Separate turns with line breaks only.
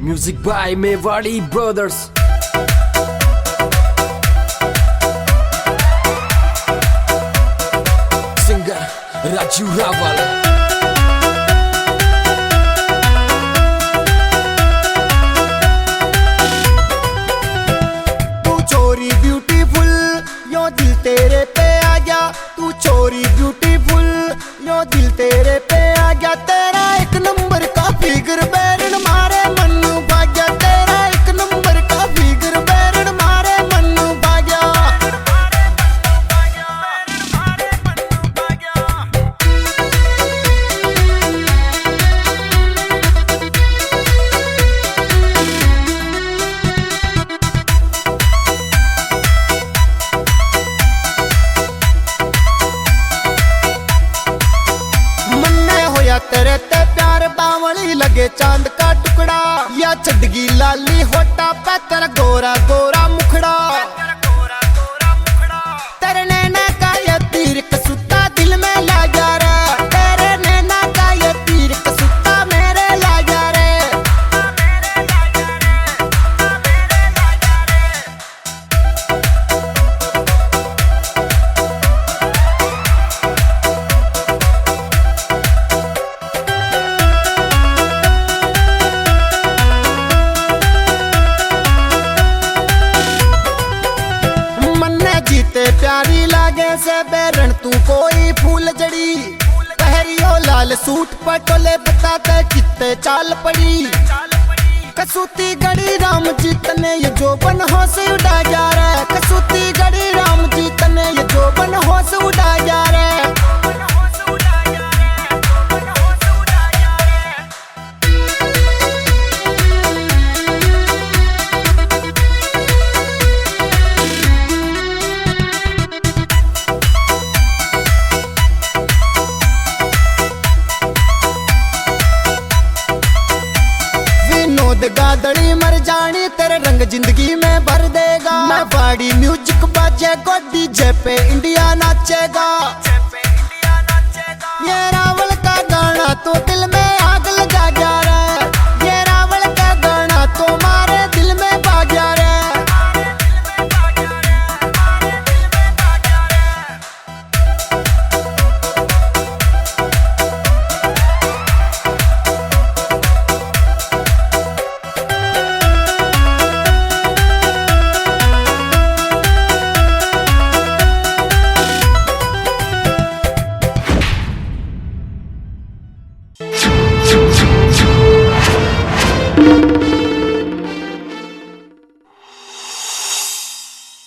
Music by Mewari Brothers. Singer Raju Rawal.
तू छोरी beautiful यो दिल तेरे पे आ गया। तू छोरी ब्यूटीफुल यो दिल तेरे पे आ गया। तेरा एक नंबर का फिगर बैरन मारे मन भाग्या। तेरा एक नंबर का फिगर बैरन मारे मन भाग्या। तेरे ते प्यार बावली लगे चांद का टुकड़ा। या चढ़गी लाली होटा पे तेरा गोरा गोरा मुखड़ा। तेरे नैना का ये तीर कसूता दिल में लगा रे। तेरे नैना का ये तीर कसूता मेरे लगा रे। जीते प्यारी लागे से बैरन तू कोई फूल जड़ी। पहरियो लाल सूट पटोले बताते कितने चाल पड़ी। कसूती गड़ी राम जीत ने ये जो बन हो से उड़ा जा रहा। कसूती गड़ी राम जीत ने ये जो बन हो से उड़ा जा रहा। गादड़ी मर जानी तेरे रंग जिंदगी में भर देगा। मैं बाड़ी म्यूजिक बाजे को डीजे पे इंडिया नाचेगा। ये रावल का गाना तो दिल में आग लगा गया।